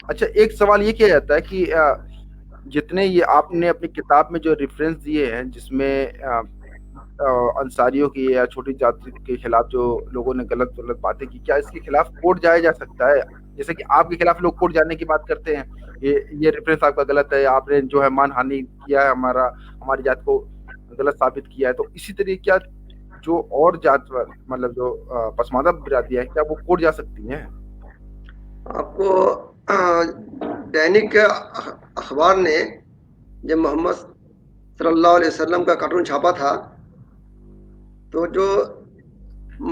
अच्छा, एक सवाल ये किया जाता है कि जितने ये आपने अपनी किताब में जो रेफरेंस दिए हैं, जिसमें अंसारियों की या छोटी जाति के खिलाफ जो लोगों ने गलत गलत बातें की, क्या इसके खिलाफ कोर्ट जाया जा सकता है? जैसे कि आपके खिलाफ लोग कोर्ट जाने की बात करते हैं, ये रेफरेंस आपका गलत है, आपने जो है मानहानि किया है, हमारी जात को गलत साबित किया है, तो इसी तरीके क्या जो और जात मतलब जो पसमानदा बिरादरियां हैं, क्या वो कोर्ट जा सकती हैं? आपको दैनिक अखबार ने जब मोहम्मद सल्लल्लाहु अलैहि वसल्लम का कार्टून छापा था, तो जो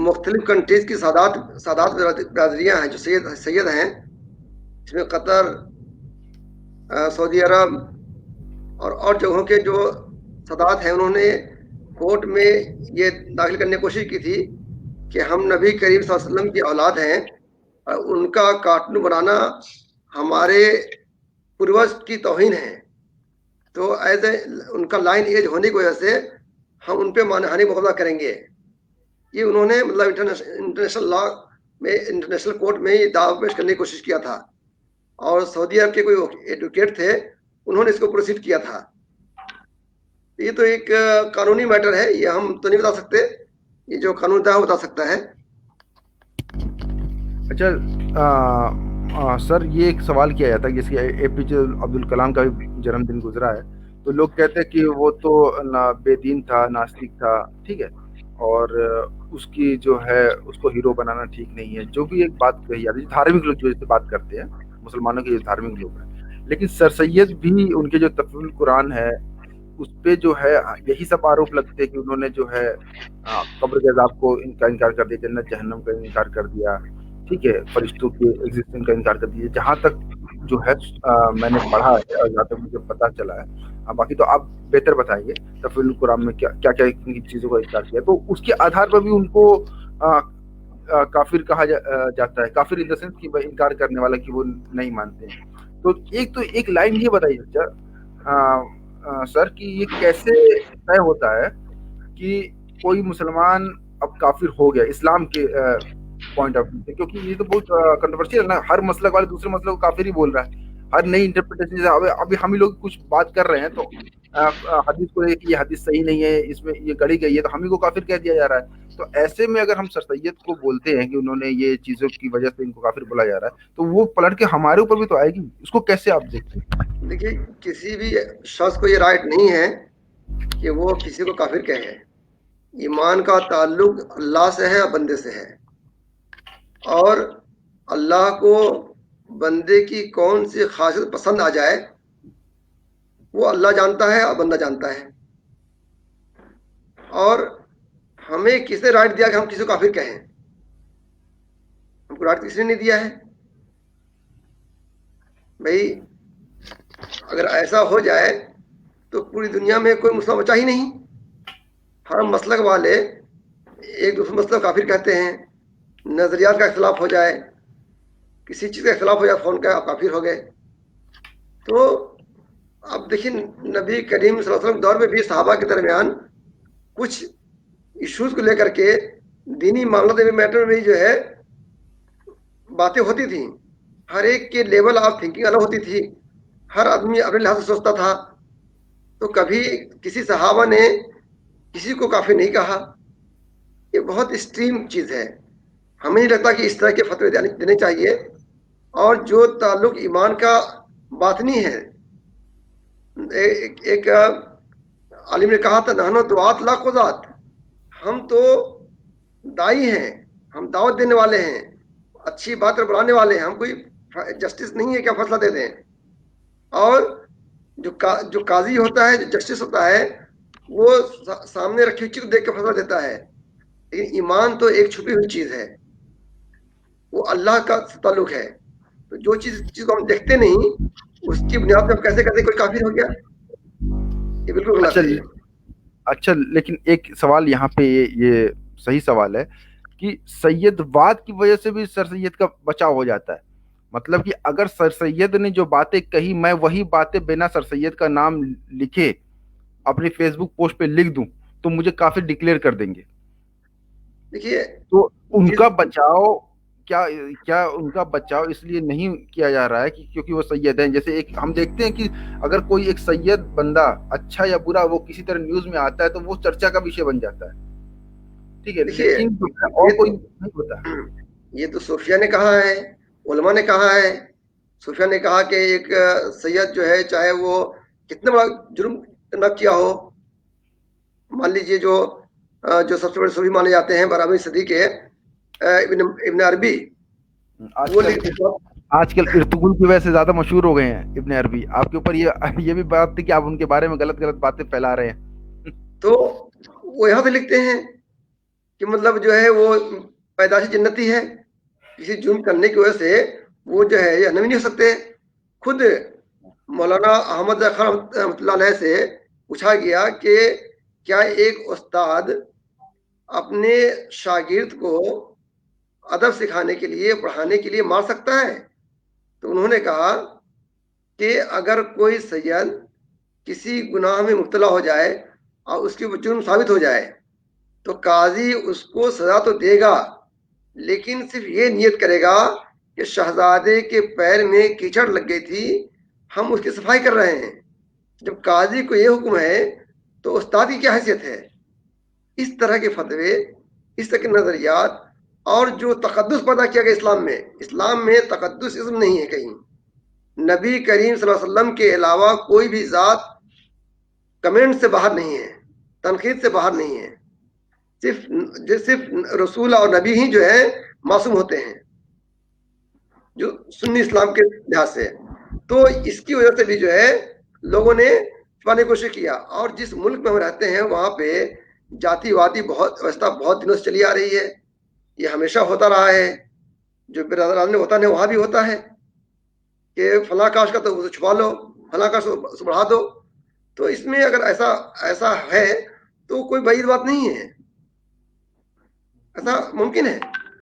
मुख्तलिफ कंट्रीज की सादात सादात बिरादरियाँ हैं, जो सैयद सैयद हैं, इसमें कतर, सऊदी अरब और जगहों के जो सादात हैं, उन्होंने कोर्ट में ये दाखिल करने की कोशिश की थी कि हम नबी करीम सल्लल्लाहु अलैहि वसल्लम की औलाद हैं, उनका कार्टून बनाना हमारे पूर्वज की तौहीन है। तो एज ए उनका लाइन एज होने की वजह से हम उन पर मानहानि मुकदमा करेंगे। ये उन्होंने मतलब इंटरनेशनल लॉ में, इंटरनेशनल कोर्ट में ये दावा पेश करने की कोशिश किया था, और सऊदी अरब के कोई एडवोकेट थे, उन्होंने इसको प्रोसीड किया था। ये तो एक कानूनी मैटर है, ये हम तो नहीं बता सकते, ये जो कानून था वो बता सकता है। अच्छा, सर, ये एक सवाल किया जाता है कि जैसे एपीजे अब्दुल कलाम का भी जन्मदिन गुजरा है, तो लोग कहते हैं कि वो तो ना बेदीन था, नास्तिक था, ठीक है, और उसकी जो है उसको हीरो बनाना ठीक नहीं है, जो भी एक बात कही जाती है, धार्मिक लोग जो इस पे बात करते हैं, मुसलमानों के जो धार्मिक लोग हैं, लेकिन सर सैयद भी उनके जो तफसीरुल कुरान है उस पे जो है यही सब आरोप लगते हैं कि उन्होंने जो है कब्र के अज़ाब को इनका इनकार कर दिया, जन्नत जहन्नम का इनकार कर दिया, ठीक है, फरिश्तों के एग्जिस्टेंस का इनकार कर दिया, जहाँ तक जो है मैंने पढ़ा है और जहाँ तक मुझे पता चला है। बाकी तो आप बेहतर बताएंगे तफसीरुल कुरान में क्या क्या क्या इनकी चीज़ों का इनकार किया, तो उसके आधार पर भी उनको काफिर कहा जाता है, काफिर इन द सेंस कि भाई इनकार करने वाला, कि वो नहीं मानते हैं। तो एक लाइन ये बताइए सर कि ये कैसे तय होता है कि कोई मुसलमान अब काफिर हो गया इस्लाम के पॉइंट ऑफ व्यू से, क्योंकि ये तो बहुत कंट्रोवर्शियल है ना, हर मसलक वाले दूसरे मसलक को काफिर ही बोल रहा है, हर नई इंटरप्रिटेशन, जैसे अभी हम ही लोग कुछ बात कर रहे हैं तो हदीस को लेके ये हदीस सही नहीं है, इसमें ये गढ़ी गई है, तो हम ही को काफिर कह दिया जा रहा है। तो ऐसे में अगर हम सर सैयद को बोलते हैं कि उन्होंने ये चीजों की वजह से इनको काफिर बोला जा रहा है, तो वो पलट के हमारे ऊपर भी तो आएगी, उसको कैसे आप देखते हैं? देखिए, किसी भी शख्स को ये राइट नहीं है कि वो किसी को काफिर कहे। ईमान का ताल्लुक अल्लाह से है और बंदे से है, और अल्लाह को बंदे की कौन सी खासियत पसंद आ जाए, वो अल्लाह जानता है और बंदा जानता है। और हमें किसने राइट दिया कि हम किसी को काफिर कहें? हमको राइट किसी ने नहीं दिया है भाई। अगर ऐसा हो जाए तो पूरी दुनिया में कोई मुसलमान बचा ही नहीं। हर मसलक वाले एक दूसरे मसलब काफिर कहते हैं। नजरियात का इख्तलाफ हो जाए, किसी चीज़ का इख्तलाफ हो जाए, फ़ौरन का आप काफिर हो गए। तो अब देखिए, नबी करीम सल्लल्लाहु अलैहि वसल्लम के दौर में भी सहाबा के दरमियान कुछ इश्यूज को लेकर के, दीनी मामलों में, मैटर में जो है बातें होती थी। हर एक के लेवल ऑफ थिंकिंग अलग होती थी, हर आदमी अपने लिहाज से सोचता था। तो कभी किसी सहाबा ने किसी को काफिर नहीं कहा। ये बहुत एक्सट्रीम चीज़ है। हमें नहीं लगता कि इस तरह के फतवे देने चाहिए। और जो ताल्लुक ईमान का बातनी है, एक आलिम ने कहा था, नहनो दुआत ला खुदात, हम तो दाई हैं, हम दावत देने वाले हैं, अच्छी बात बुलाने वाले हैं, हम कोई जस्टिस नहीं है क्या फैसला दे दें। और जो काजी होता है, जो जस्टिस होता है, वो सामने रखी हुई चीज देख के फैसला देता है। लेकिन ईमान तो एक छुपी हुई चीज है, वो अल्लाह का ताल्लुक है। तो जो चीज को हम देखते नहीं, उसकी बुनियाद पर हम कैसे कहते कोई काफिर हो गया? ये बिल्कुल गलत अच्छा है ये। अच्छा, लेकिन एक सवाल यहाँ पे, ये सही सवाल है कि सैयदवाद की वजह से भी सर सैयद का बचाव हो जाता है। मतलब कि अगर सर सैयद ने जो बातें कही, मैं वही बातें बिना सर सैयद का नाम लिखे अपनी फेसबुक पोस्ट पे लिख दूं, तो मुझे काफी डिक्लेयर कर देंगे। देखिए, तो जिस उनका बचाव क्या क्या उनका बचाव इसलिए नहीं किया जा रहा है कि क्योंकि वो सैयद हैं? जैसे एक हम देखते हैं कि अगर कोई एक सैयद बंदा अच्छा या बुरा वो किसी तरह न्यूज में आता है तो वो चर्चा का विषय बन जाता है, ठीक है, देखिए, लेकिन जो है और ये कोई तो नहीं होता। ये तो सूफिया ने कहा है, उलमा ने कहा है। सूफिया ने कहा कि एक सैयद जो है, चाहे वो कितना बड़ा जुर्म न किया हो, मान लीजिए जो सबसे बड़े सूफी माने जाते हैं 12वीं सदी के इब्न इब्न अरबी, वो आजकल लिखते आजकल इर्तुगरुल की वजह से ज्यादा मशहूर हो गए हैं इब्ने अरबी। आपके ऊपर ये भी बात थी कि आप उनके बारे में गलत गलत बातें फैला रहे हैं। तो वो यहाँ पे लिखते हैं कि मतलब जो है वो पैदाशी जन्नती है, किसी जुर्म करने की वजह से वो जो है जहन्नमी नहीं हो सकते। खुद मौलाना अहमद खान रहमतुल्लाह अलैह से पूछा गया कि क्या एक उस्ताद अपने शागिर्द को अदब सिखाने के लिए, पढ़ाने के लिए मार सकता है? तो उन्होंने कहा कि अगर कोई सैयद किसी गुनाह में मुब्तला हो जाए और उसकी वो जुर्म साबित हो जाए तो काजी उसको सजा तो देगा, लेकिन सिर्फ ये नियत करेगा कि शहजादे के पैर में कीचड़ लग गई थी, हम उसकी सफाई कर रहे हैं। जब काजी को ये हुक्म है तो उस्ताद की क्या हैसियत है? इस तरह के फतवे, इस तरह के नजरियात, और जो तकद्दुस पैदा किया गया इस्लाम में तकद्दुस इस्म नहीं है कहीं। नबी करीम सल्लल्लाहु अलैहि वसल्लम के अलावा कोई भी ज़ात कमेंट से बाहर नहीं है, तनकीद से बाहर नहीं है। सिर्फ रसूल और नबी ही जो है मासूम होते हैं, जो सुन्नी इस्लाम के लिहाज से। तो इसकी वजह से भी जो है लोगों ने छुपाने की कोशिश किया। और जिस मुल्क में हम रहते हैं वहाँ पे जातिवादी बहुत व्यवस्था बहुत दिनों से चली आ रही है। ये हमेशा होता रहा है, जो बिरादरान में होता है वहाँ भी होता है कि फला काश का तो छुपा लो, फला काश को बढ़ा दो। तो इसमें अगर ऐसा ऐसा है तो कोई बड़ी बात नहीं है, ऐसा मुमकिन है।